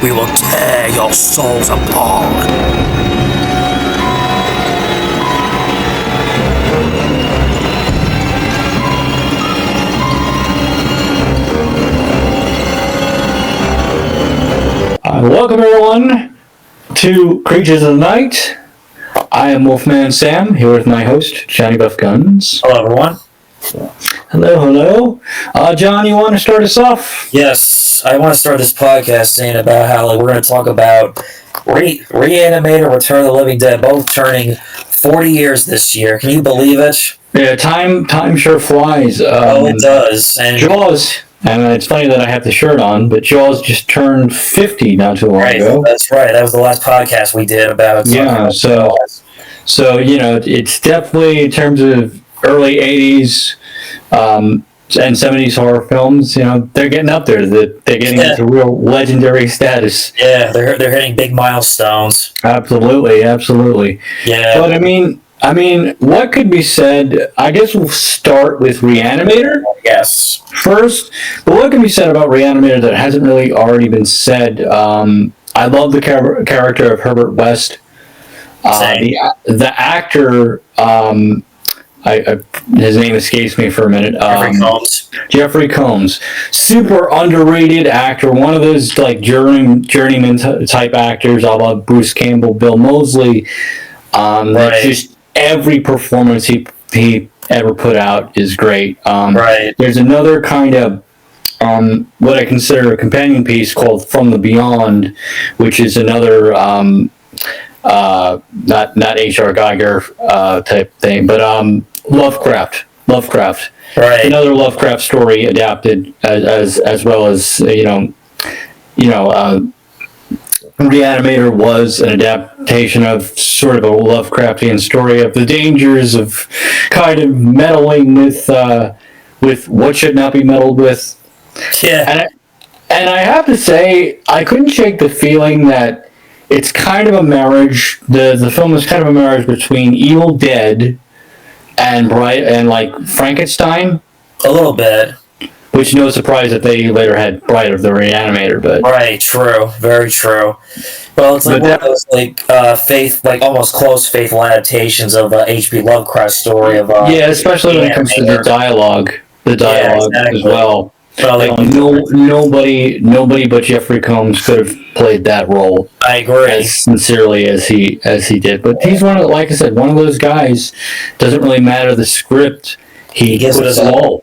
We will tear your souls apart. Welcome everyone to Creatures of the Night. I am Wolfman Sam, here with my host, Johnny Buff Guns. Hello everyone. Hello. John, you want to start us off? Yes, I want to start this podcast saying about how we're going to talk about Re-Animator, Return of the Living Dead, both turning 40 years this year. Can you believe it? Yeah, time sure flies. It does. And Jaws, and it's funny that I have the shirt on, but Jaws just turned 50 not too long ago. That's right. That was the last podcast we did about. Yeah, so it's definitely in terms of early 80s and 70s horror films, they're getting up there. They're getting into real legendary status. Yeah, they're hitting big milestones. Absolutely. Yeah. But I mean, what could be said? I guess we'll start with Re-Animator. Yes. First, but what can be said about Re-Animator that hasn't really already been said? I love the character of Herbert West. The actor, his name escapes me for a minute. Jeffrey Combs. Super underrated actor. One of those like journeyman type actors, a la Bruce Campbell, Bill Moseley. Just every performance he ever put out is great. There's another kind of what I consider a companion piece called From the Beyond, which is another not H.R. Geiger type thing, but Lovecraft. Right. Another Lovecraft story adapted as well as Re-Animator was an adaptation of sort of a Lovecraftian story of the dangers of kind of meddling with what should not be meddled with. Yeah. And I have to say, I couldn't shake the feeling that it's kind of a marriage. The film is kind of a marriage between Evil Dead and like Frankenstein. A little bit. Which no surprise that they later had Bride of the Re-Animator, but right, true, very true. Well, it's like one of those almost close faithful adaptations of H.P. Lovecraft's story of especially when it comes to the dialogue exactly. As well. Nobody but Jeffrey Combs could have played that role. I agree. As sincerely as he did. But he's one of those guys. Doesn't really matter the script. He puts it all.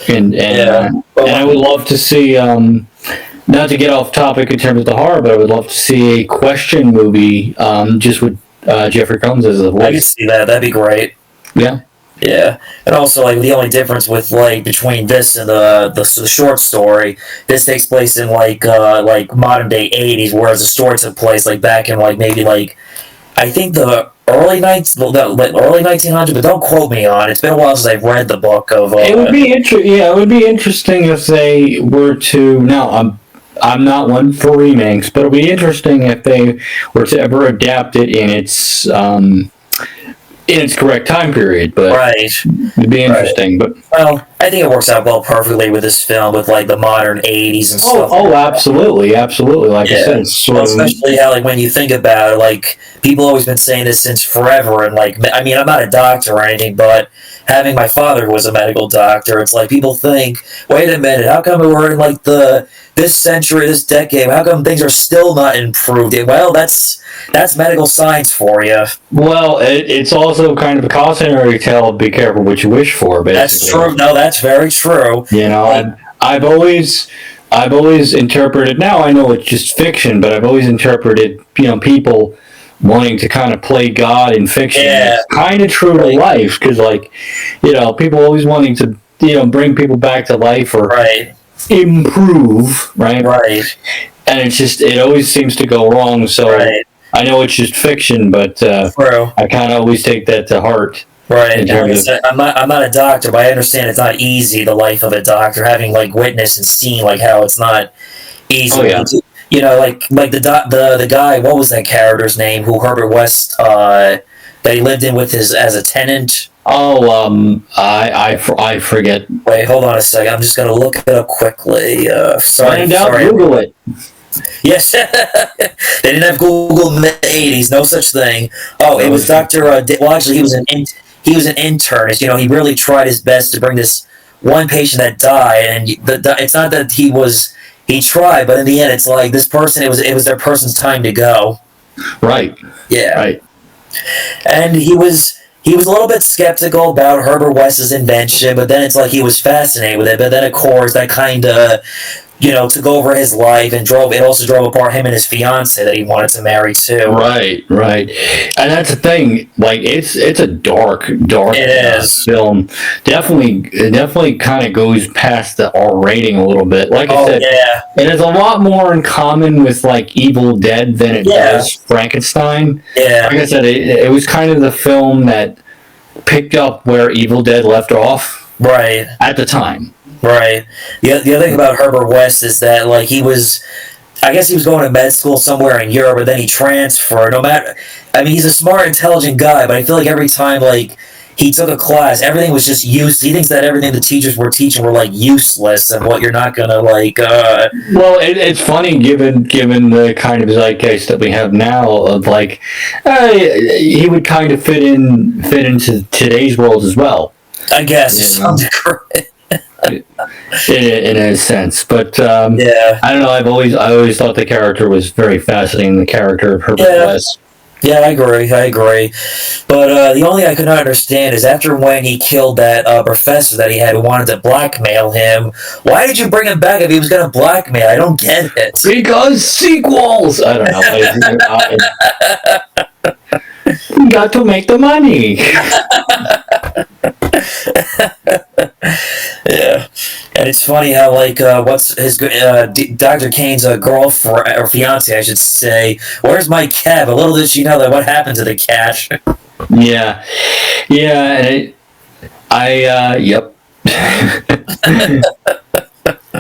And I would love to see, not to get off topic in terms of the horror, but I would love to see a Question movie just with Jeffrey Combs as the voice. I could see that. That'd be great. Yeah. Yeah, and also the only difference with between this and the short story, this takes place in modern day 80s, whereas the story took place back in maybe I think the early 1900s, but don't quote me on it. It's been a while since I've read the book of. It would be interesting if they were to. Now, I'm not one for remakes, but it would be interesting if they were to ever adapt it in its correct time period, but it'd be interesting. But I think it works out perfectly with this film, with the modern 80s and stuff. Oh, absolutely. Like I said, it's especially how when you think about it, people always been saying this since forever, and I'm not a doctor or anything, but having my father who was a medical doctor, it's people think, wait a minute, how come we're in this century, this decade, how come things are still not improved? Well, that's medical science for you. Well, it's also kind of a cautionary tale. Be careful what you wish for. Basically, that's true. No, that's very true. I've always interpreted. Now I know it's just fiction, but I've always interpreted people wanting to kind of play God in fiction. Yeah. It's kind of true to life because, people always wanting to bring people back to life or improve, right? And it always seems to go wrong. So I know it's just fiction, but I kind of always take that to heart. Right. I'm not a doctor, but I understand it's not easy, the life of a doctor, having witnessed and seen how it's not easy. The guy, what was that character's name? Who Herbert West that he lived in with as a tenant. I forget. Wait, hold on a second. I'm just gonna look it up quickly. Google it. Yes, they didn't have Google in the '80s. No such thing. Oh, it was Doctor. Well, actually, he was an internist. You know, he really tried his best to bring this one patient that died, and it's not that he tried, but in the end, it's like this person. It was their person's time to go. Right. Yeah. Right. And he was a little bit skeptical about Herbert West's invention, but then it's like he was fascinated with it. But then, of course, that kind of, took over his life and also drove apart him and his fiance that he wanted to marry too. Right, right. And that's the thing. Like, it's a dark film. It definitely kind of goes past the R rating a little bit. Like I said, yeah. It has a lot more in common with like Evil Dead than it does Frankenstein. Yeah. Like I said, it was kind of the film that picked up where Evil Dead left off. Right. At the time. Right. The other thing about Herbert West is that, like, I guess he was going to med school somewhere in Europe, but then he transferred. He's a smart, intelligent guy, but I feel like every time, like, he took a class, everything was just useless. He thinks that everything the teachers were teaching were, like, useless and what you're not gonna, like, Well, it's funny given the kind of zeitgeist that we have now of, like, he would kind of fit into today's world as well. I guess, to some degree. in a sense, but I don't know. I always thought the character was very fascinating. The character of Herbert West. Yeah, I agree. But the only thing I could not understand is after when he killed that professor that he had who wanted to blackmail him, why did you bring him back if he was going to blackmail? I don't get it. Because sequels. I don't know. We got to make the money. Yeah, and it's funny how, like, what's his Dr. Kane's girlfriend or fiance, I should say. Where's my cab? Little did she know that what happened to the cash. Yeah, and yep.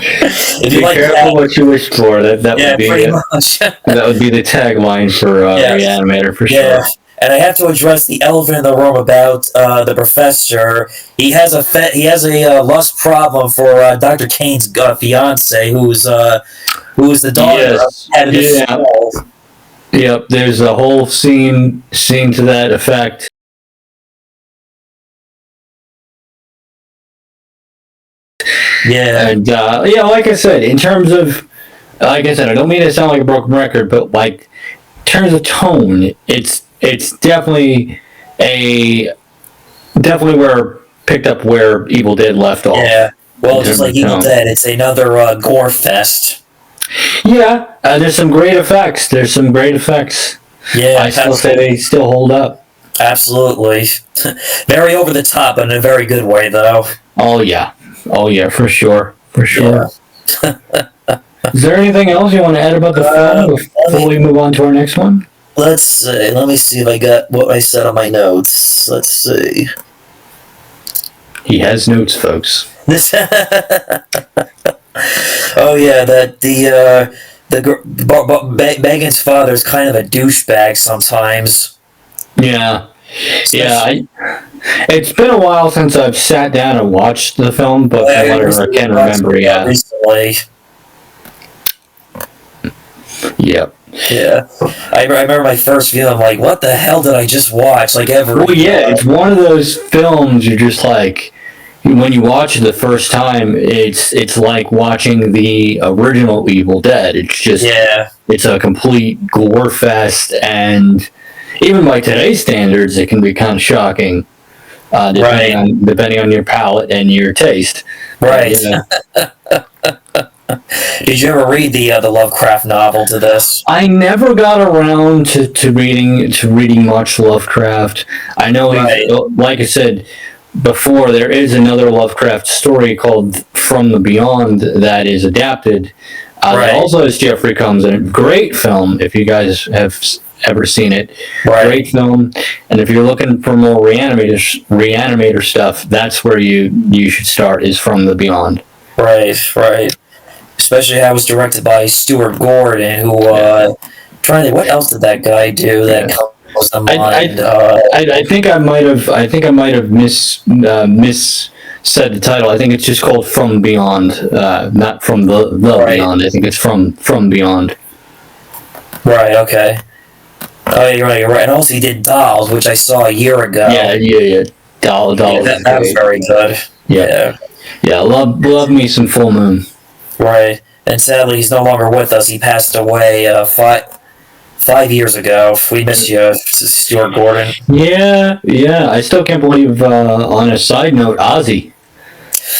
If you be like careful that, what you wish for. That would be pretty much. That would be the tagline for Re-Animator for sure. And I have to address the elephant in the room about the professor. He has a lust problem for Dr. Kane's fiance, who is the daughter of the head of the school. Yep, there's a whole scene to that effect. Yeah, and like I said, I don't mean to sound like a broken record, but like in terms of tone, it's definitely where picked up where Evil Dead left off. Yeah, well, just like Evil Dead, it's another gore fest. Yeah, there's some great effects. Yeah, I still say they still hold up. Absolutely, very over the top, but in a very good way, though. Oh yeah, for sure. Yeah. Is there anything else you want to add about the film before we move on to our next one? Let's see. Let me see if I got what I said on my notes. Let's see. He has notes, folks. Oh yeah, that Megan's father is kind of a douchebag sometimes. Yeah. It's been a while since I've sat down and watched the film, but from what I can remember, recently. Yep. Yeah, I remember my first view. I'm like, "What the hell did I just watch?" Like Well, yeah, it's one of those films you're just like, when you watch it the first time, it's like watching the original Evil Dead. It's just it's a complete gore fest, and even by today's standards, it can be kind of shocking, depending on your palate and your taste. Right. Did you ever read the Lovecraft novel to this? I never got around to reading much Lovecraft. I know, like I said before, there is another Lovecraft story called From the Beyond that is adapted. That also has Jeffrey Combs in it. Great film, if you guys have ever seen it. Great film. And if you're looking for more Re-Animator stuff, that's where you should start, is From the Beyond. Right. Especially how it was directed by Stuart Gordon, who trying to think, what else did that guy do that comes to mind? I think I might have said the title. I think it's just called From Beyond, not From the Right. Beyond. I think it's From Beyond. Right. Okay. Oh, you're right. You're right. And also, he did Dolls, which I saw a year ago. Yeah. Doll. Yeah, that was very good. Yeah. Love me some Full Moon. Right. And sadly, he's no longer with us. He passed away 5 years ago. We miss you, Stuart Gordon. Yeah. I still can't believe. On a side note, Ozzy.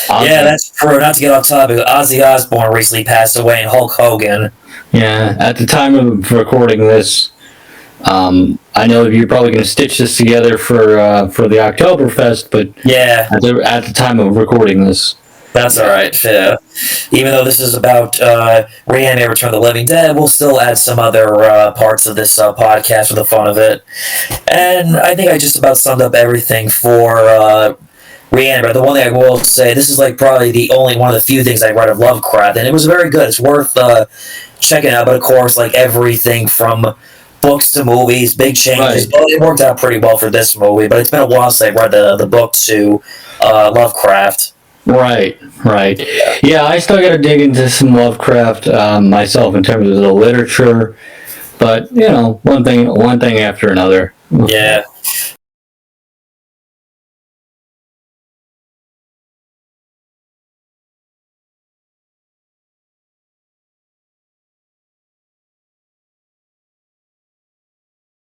Yeah, that's true. Not to get off topic, Ozzy Osbourne recently passed away, and Hulk Hogan. Yeah. At the time of recording this, I know you're probably going to stitch this together for the Oktoberfest, but yeah, at the time of recording this, that's all right. Yeah. Even though this is about Re-Animator Return of the Living Dead, we'll still add some other parts of this podcast for the fun of it. And I think I just about summed up everything for Re-Animator. The one thing I will say, this is like probably the only one of the few things I read of Lovecraft, and it was very good. It's worth checking out. But of course, like everything from books to movies, big changes. Right. Well, it worked out pretty well for this movie, but it's been a while since I read the book to Lovecraft. Right. Yeah, I still got to dig into some Lovecraft myself in terms of the literature, but one thing after another. Yeah.